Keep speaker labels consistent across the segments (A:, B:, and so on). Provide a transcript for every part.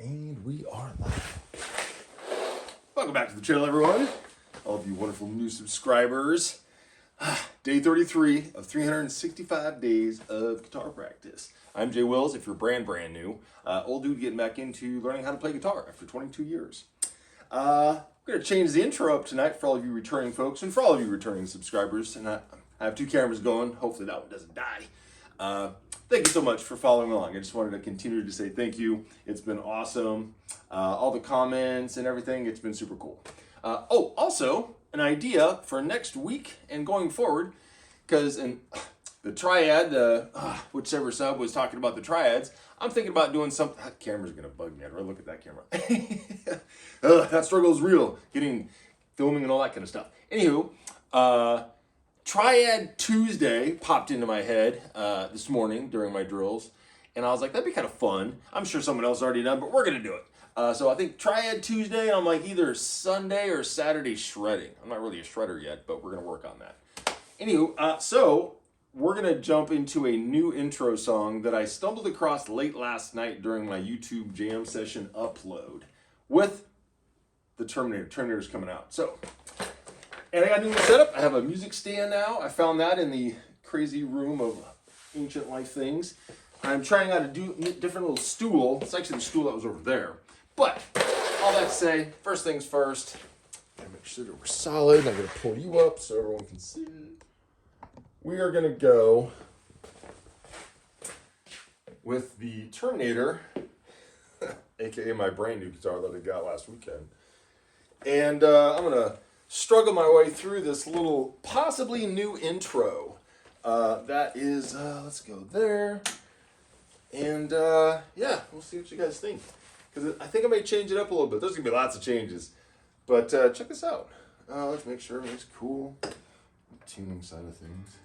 A: And we are live. Welcome back to the channel, everyone. All of you wonderful new subscribers. Day 33 of 365 days of guitar practice. I'm Jay Wills, if you're brand new. Old dude getting back into learning how to play guitar after 22 years. We're going to change the intro up tonight for all of you returning folks and for all of you returning subscribers. And I have two cameras going. Hopefully that one doesn't die. Thank you so much for following along. I just wanted to continue to say thank you. It's been awesome. All the comments and everything, it's been super cool. Also, an idea for next week and going forward, because in the Triad, whichever sub was talking about the Triads, I'm thinking about doing something. That camera's going to bug me. I'd rather look at that camera. That struggle is real, filming and all that kind of stuff. Anywho, Triad Tuesday popped into my head this morning during my drills, and I was like, that'd be kind of fun. I'm sure someone else already done, but we're going to do it. So I think Triad Tuesday, and I'm like either Sunday or Saturday shredding. I'm not really a shredder yet, but we're going to work on that. Anywho, so we're going to jump into a new intro song that I stumbled across late last night during my YouTube jam session upload with the Terminator. Terminator's coming out. So, and I got a new setup. I have a music stand now. I found that in the crazy room of ancient life things. I'm trying out a different little stool. It's actually the stool that was over there. But all that to say, first things first, gotta make sure that we're solid. I'm gonna pull you up so everyone can see. We are gonna go with the Terminator, aka my brand new guitar that I got last weekend. And I'm gonna struggle my way through this little possibly new intro. That is, let's go there. And yeah, we'll see what you guys think. Because I think I may change it up a little bit. There's going to be lots of changes. But check this out. Let's make sure everything's cool. The tuning side of things.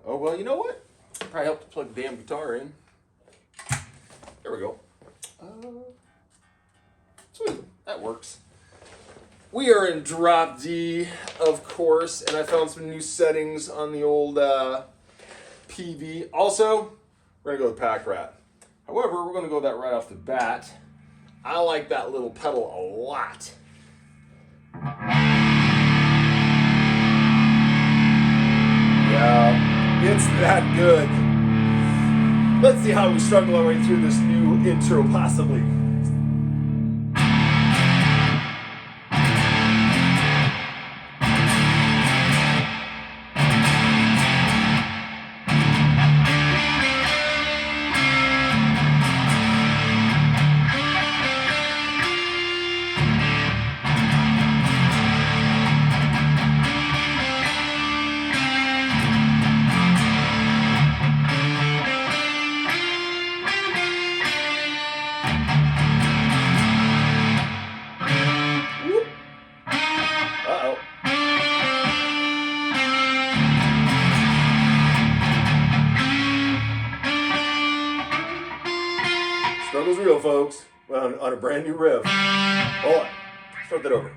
A: Oh, well, you know what? Probably help to plug the damn guitar in. There we go. Sweet. That works. We are in drop D, of course. And I found some new settings on the old Peavey. Also, we're going to go with Packrat. However, we're going to go that right off the bat. I like that little pedal a lot. Yeah, it's that good. Let's see how we struggle our way through this new intro, possibly. Struggle's real, folks. On a brand new riff. Hold on. Start that over.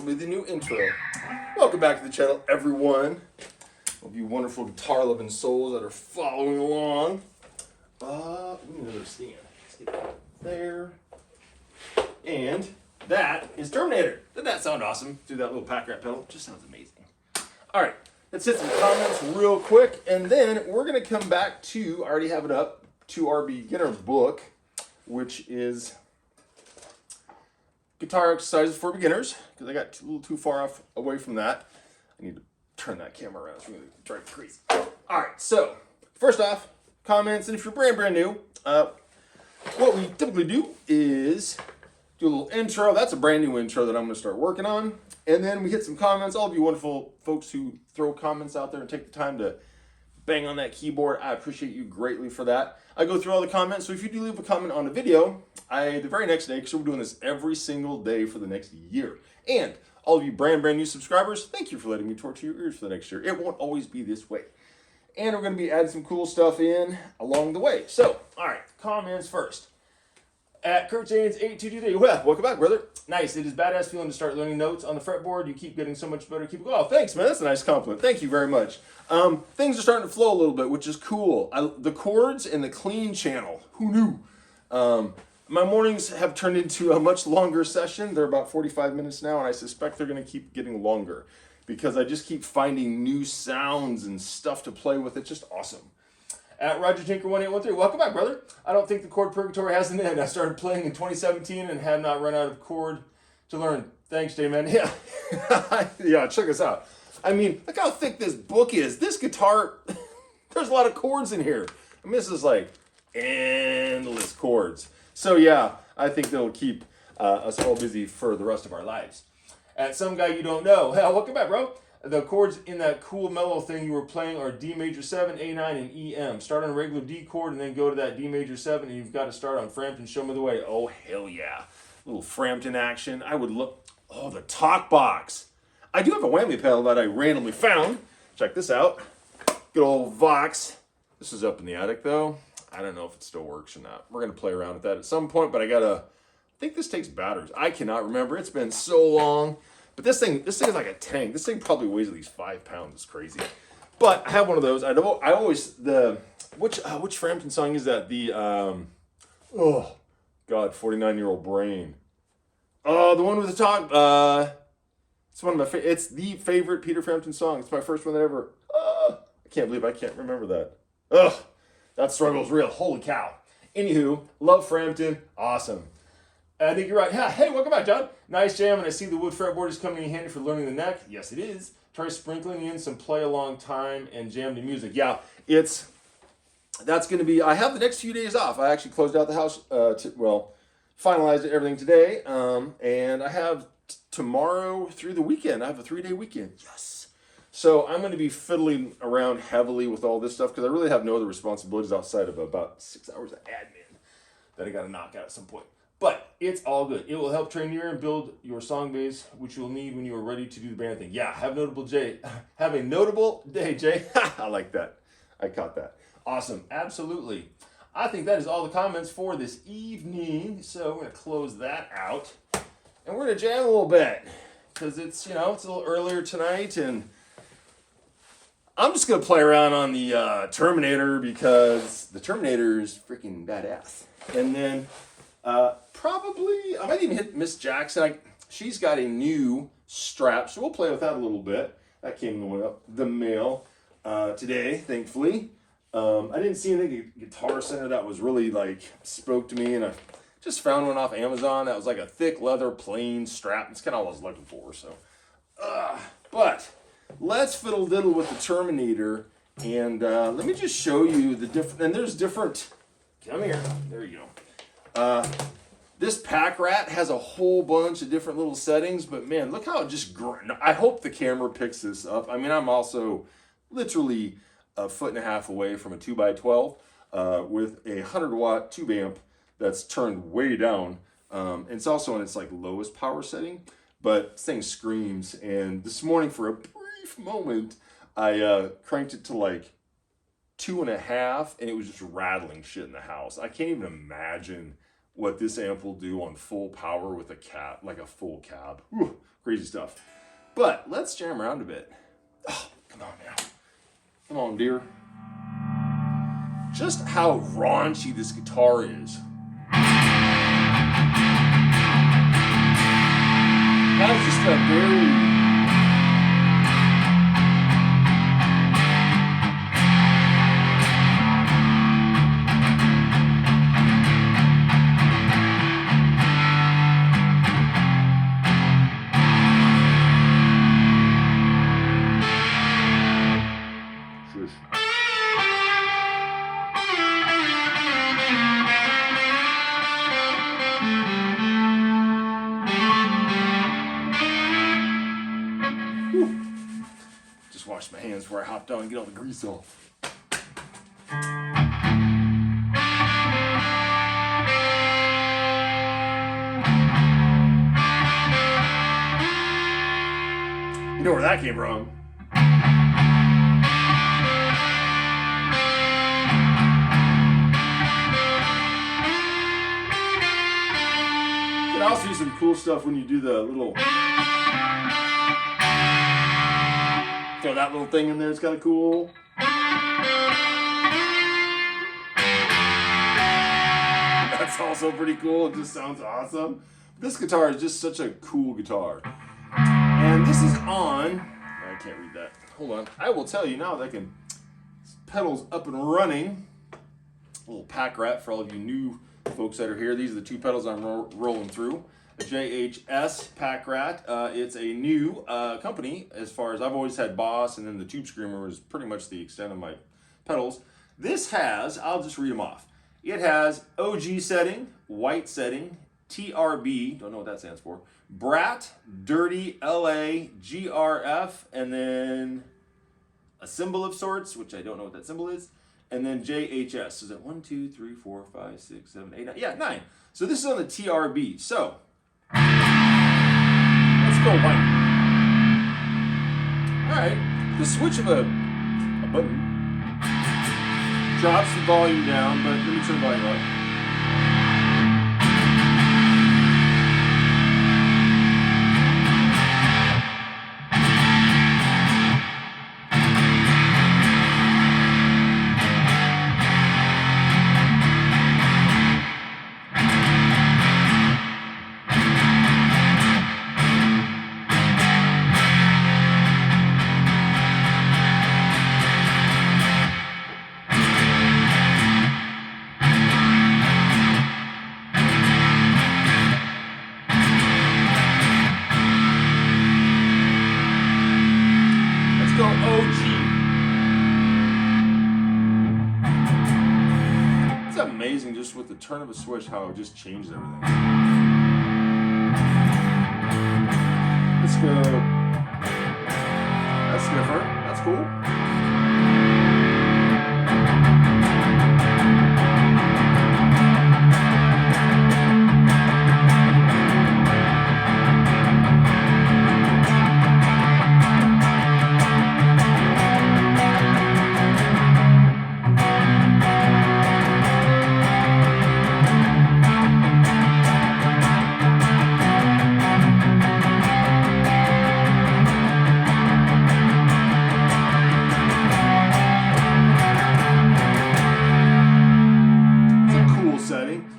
A: The new intro. Welcome back to the channel, everyone. All of you wonderful guitar-loving souls that are following along. We need another stand. Let's get that there. And that is Terminator. Doesn't that sound awesome? Do that little Packrat pedal. It just sounds amazing. All right, let's hit some comments real quick, and then we're going to come back to, I already have it up, to our beginner book, which is Guitar Exercises for Beginners, because I got a little too far away from that. I need to turn that camera around. It's really driving me crazy. All right, so first off, comments. And if you're brand new, what we typically do is do a little intro. That's a brand new intro that I'm going to start working on. And then we hit some comments. All of you wonderful folks who throw comments out there and take the time to bang on that keyboard, I appreciate you greatly for that. I go through all the comments, so if you do leave a comment on a video, the very next day, because we're doing this every single day for the next year. And all of you brand new subscribers, thank you for letting me torture your ears for the next year. It won't always be this way. And we're going to be adding some cool stuff in along the way. So, all right, comments first. At Kurt James 822, well, welcome back, brother. Nice. It is badass feeling to start learning notes on the fretboard. You keep getting so much better. Keep it going. Oh, thanks, man. That's a nice compliment. Thank you very much. Things are starting to flow a little bit, which is cool. The chords and the clean channel. Who knew? My mornings have turned into a much longer session. They're about 45 minutes now, and I suspect they're going to keep getting longer because I just keep finding new sounds and stuff to play with. It's just awesome. At Roger Tinker 1813, welcome back, brother. I don't think the chord purgatory has an end. I started playing in 2017 and have not run out of chord to learn. Thanks, J-Man. Yeah, yeah. Check us out. I mean, look how thick this book is. This guitar, there's a lot of chords in here. I mean, this is like endless chords. So yeah, I think that'll keep us all busy for the rest of our lives. At Some Guy You Don't Know, hell, welcome back, bro. The chords in that cool mellow thing you were playing are D major 7, A9, and EM. Start on a regular D chord and then go to that D major 7, and you've got to start on Frampton. Show me the way. Oh, hell yeah. A little Frampton action. I would look. Oh, the talk box. I do have a whammy pedal that I randomly found. Check this out. Good old Vox. This is up in the attic, though. I don't know if it still works or not. We're going to play around with that at some point, but I think this takes batteries. I cannot remember. It's been so long. But this thing is like a tank. This thing probably weighs at least 5 pounds. It's crazy. But I have one of those. I always which Frampton song is that? The oh God, 49-year-old brain. Oh, the one with the talk. It's one of my it's the favorite Peter Frampton song. It's my first one that ever. I can't believe I can't remember that. Ugh, that struggle's real. Holy cow. Anywho, love Frampton. Awesome. I think you're right. Hey, welcome back, John. Nice jam, and I see the wood fretboard is coming in handy for learning the neck. Yes, it is. Try sprinkling in some play along time and jam to music. Yeah, that's going to be, I have the next few days off. I actually closed out the house, finalized everything today, and I have tomorrow through the weekend. I have a 3-day weekend. Yes. So I'm going to be fiddling around heavily with all this stuff because I really have no other responsibilities outside of about 6 hours of admin that I got to knock out at some point. But it's all good. It will help train your ear and build your song base, which you'll need when you are ready to do the band thing. Yeah, have a notable day, Jay. I like that. I caught that. Awesome. Absolutely. I think that is all the comments for this evening. So we're going to close that out. And we're going to jam a little bit. Because it's, it's a little earlier tonight. And I'm just going to play around on the Terminator because the Terminator is freaking badass. And then probably, I might even hit Miss Jackson. She's got a new strap, so we'll play with that a little bit. That came in the mail today, thankfully. I didn't see anything at Guitar Center that was really, spoke to me, and I just found one off Amazon that was like a thick leather plain strap. It's kind of what I was looking for, so. But let's fiddle diddle with the Terminator, and let me just show you the different, and there's different, come here, there you go. This Packrat has a whole bunch of different little settings, but man, look how it just, I hope the camera picks this up. I mean, I'm also literally a foot and a half away from a 2x12 with a 100-watt tube amp that's turned way down. And it's also in its lowest power setting, but this thing screams. And this morning, for a brief moment, I cranked it to 2.5, and it was just rattling shit in the house. I can't even imagine what this amp will do on full power with a cab, a full cab. Whew, crazy stuff. But let's jam around a bit. Oh, come on now. Come on, dear. Just how raunchy this guitar is. That's just a very... before I hopped on and get all the grease off. You know where that came from? You can also do some cool stuff when you do the little... Throw that little thing in there, it's kind of cool. That's also pretty cool, it just sounds awesome. This guitar is just such a cool guitar. And this is on, I can't read that, hold on. I will tell you now that I can, pedals up and running. A little Packrat for all of you new folks that are here. These are the two pedals I'm rolling through. The JHS Packrat. It's a new company as far as I've always had Boss, and then the Tube Screamer is pretty much the extent of my pedals. This has, I'll just read them off. It has OG setting, white setting, TRB, don't know what that stands for, Brat, Dirty, LA, GRF, and then a symbol of sorts, which I don't know what that symbol is, and then JHS. So is that 1, 2, 3, 4, 5, 6, 7, 8, 9? Yeah, 9. So this is on the TRB. So let's go white. All right, the switch of a button drops the volume down, but let me turn the volume up. Go OG. It's amazing just with the turn of a switch how it just changed everything. Let's go. That's different. That's cool.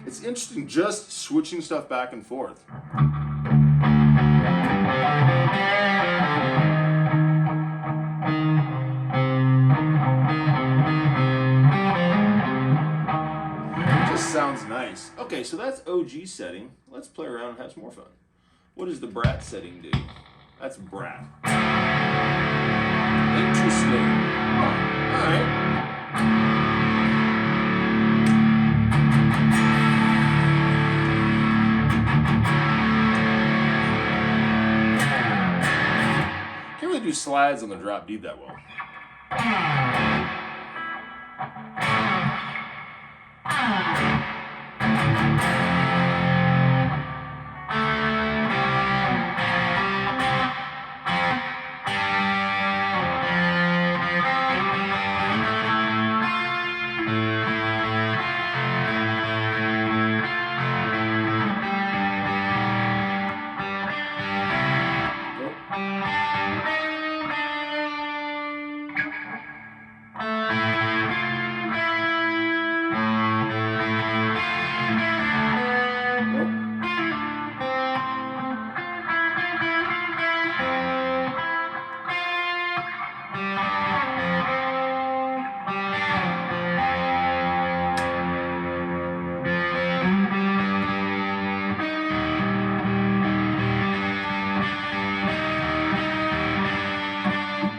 A: It's interesting just switching stuff back and forth. It just sounds nice. Okay, so that's OG setting. Let's play around and have some more fun. What does the Brat setting do? That's Brat. Interesting. Oh, all right. Do slides on the drop D that well.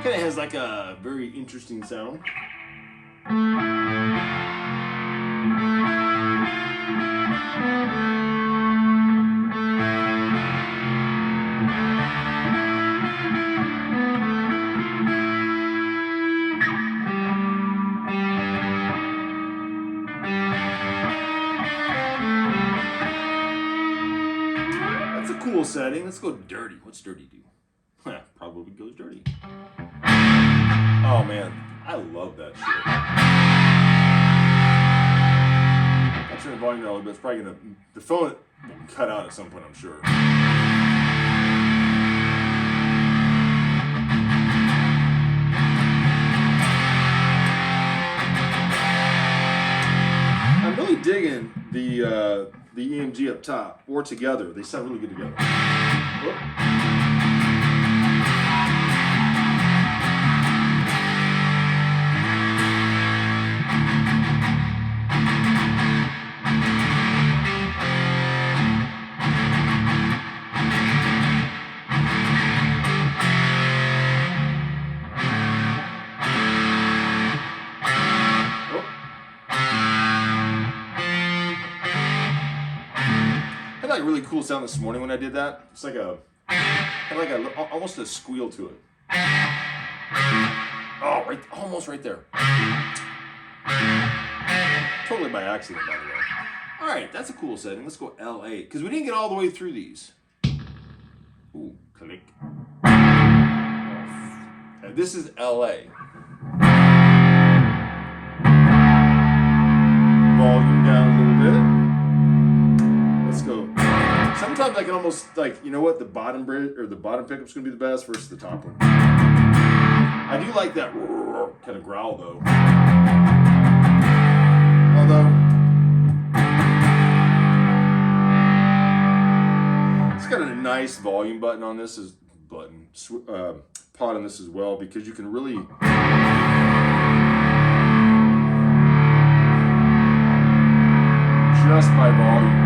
A: Kind of has like a very interesting sound. cool setting. Let's go dirty. What's dirty do? Probably goes dirty. Oh man, I love that shit. I'll turn the volume down a little bit. It's probably gonna, the phone will cut out at some point, I'm sure. I'm really digging the EMG up top, or together. They sound really good together. Whoop. A really cool sound this morning when I did that. It's like almost a squeal to it. Oh, almost right there. Totally by accident, by the way. All right, that's a cool setting. Let's go L8 because we didn't get all the way through these. Ooh, click. And this is LA. Volume down a little bit. Let's go. Sometimes I can almost, like, you know what, the bottom bridge or the bottom pickup's gonna be the best versus the top one. I do like that kind of growl though. Although it's got a nice volume button on this pot on this as well, because you can really adjust my volume.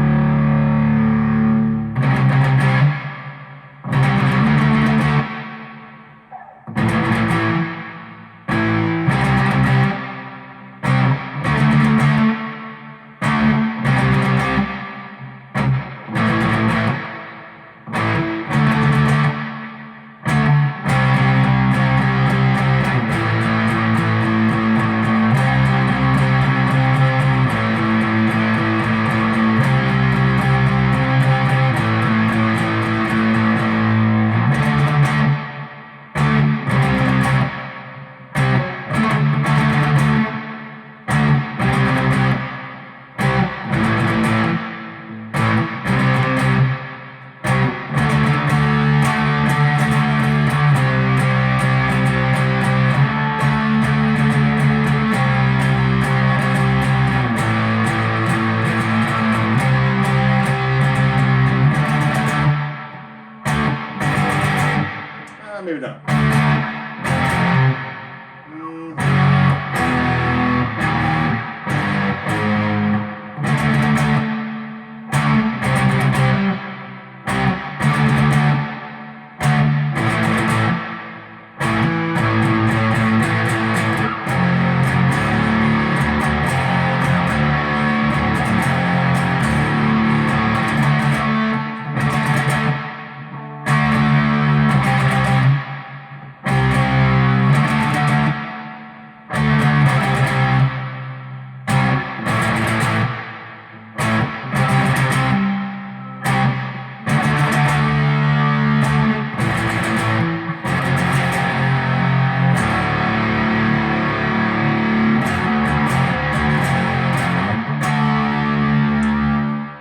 A: Maybe not.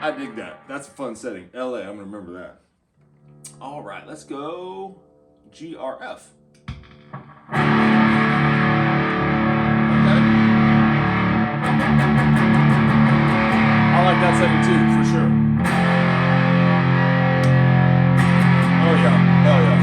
A: I dig that. That's a fun setting. LA, I'm gonna remember that. All right, let's go GRF. Okay. I like that setting too, for sure. Oh yeah, hell yeah.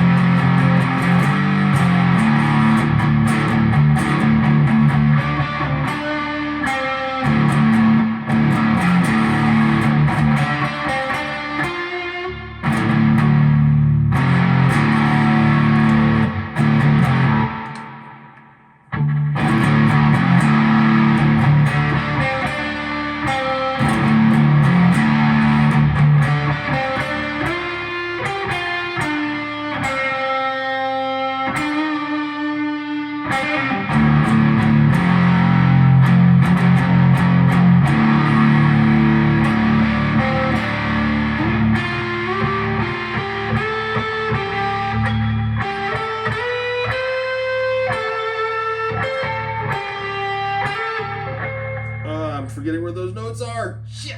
A: guitar. Shit.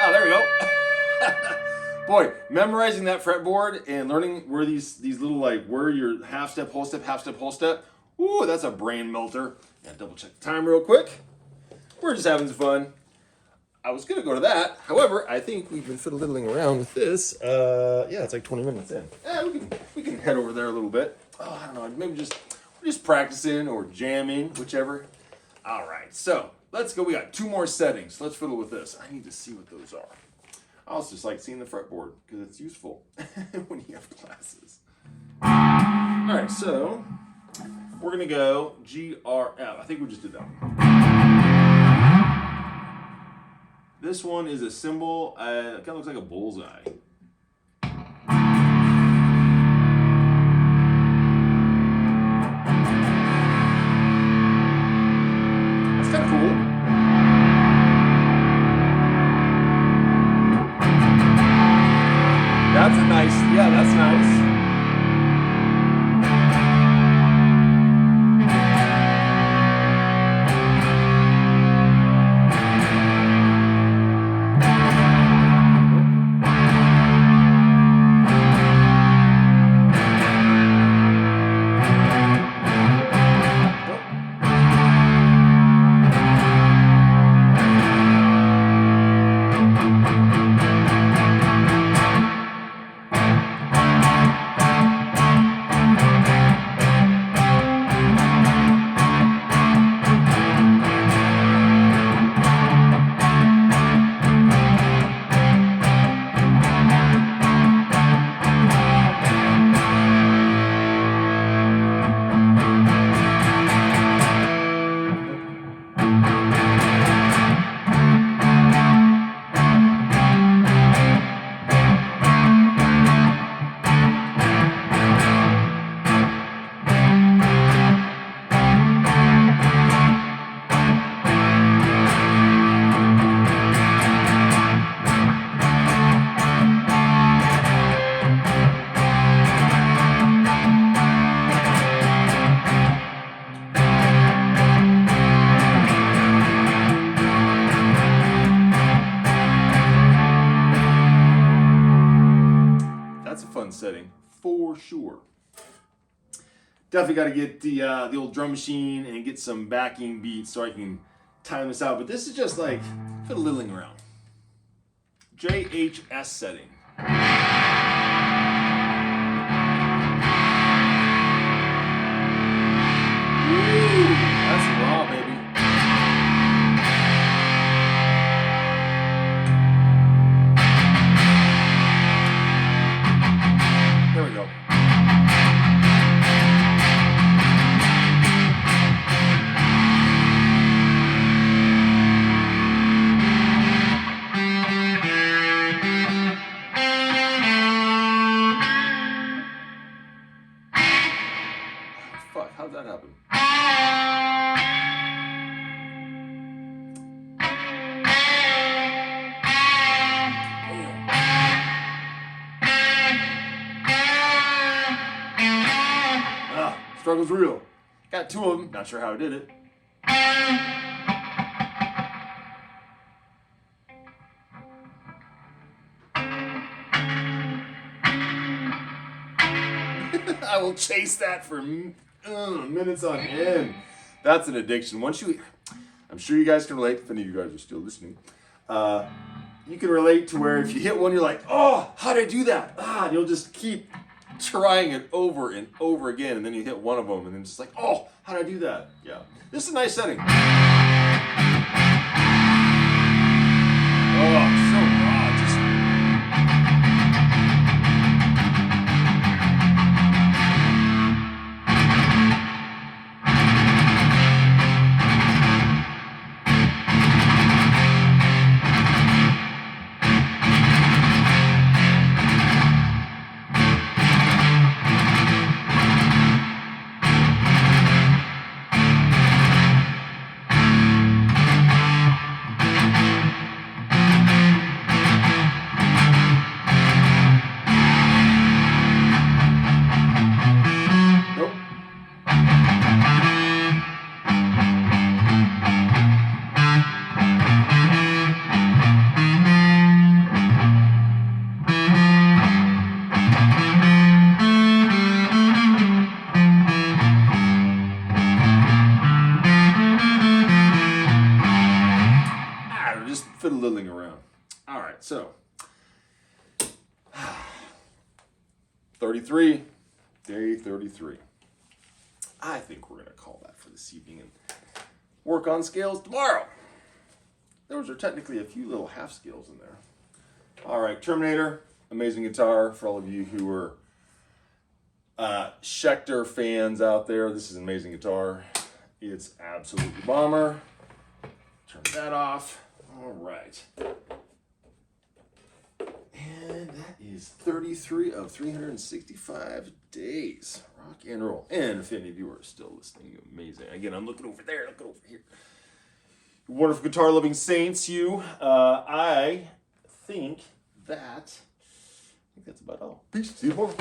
A: Oh, there we go. Boy, memorizing that fretboard and learning where these little, like, where your half step, whole step, half step, whole step. Ooh, that's a brain melter. Yeah, double check the time real quick. We're just having some fun. I was gonna go to that. However, I think we've been fiddling around with this. Yeah, it's like 20 minutes in. Yeah, we can head over there a little bit. Oh, I don't know, maybe we're just practicing or jamming, whichever. All right, so let's go. We got 2 more settings. Let's fiddle with this. I need to see what those are. I also just like seeing the fretboard because it's useful when you have classes. All right, so we're gonna go G, R, F. I think we just did that one. This one is a symbol. It kind of looks like a bullseye. That's kind of cool. That's a nice, yeah, that's nice. Setting for sure. Definitely got to get the old drum machine and get some backing beats so I can time this out. But this is just like fiddling around. JHS setting. Woo, that's raw, baby. There we go. Fuck, how'd that happen? Struggle's real. Got 2 of them. Not sure how I did it. I will chase that for minutes on end. That's an addiction. I'm sure you guys can relate, if any of you guys are still listening. You can relate to where if you hit one, you're like, oh, how did I do that? And you'll just keep trying it over and over again, and then you hit one of them, and then it's just like, oh, how did I do that? Yeah. This is a nice setting. Oh, so raw. Just... 33. Day 33. I think we're going to call that for this evening and work on scales tomorrow. Those are technically a few little half scales in there. All right, Terminator, amazing guitar. For all of you who are Schecter fans out there, this is an amazing guitar. It's absolutely bomber. Turn that off. All right. And that is 33 of 365 days. Rock and roll. And if any of you are still listening, amazing. Again, I'm looking over there, looking over here. Wonderful guitar loving saints, you. I think that's about all. Peace. See you tomorrow.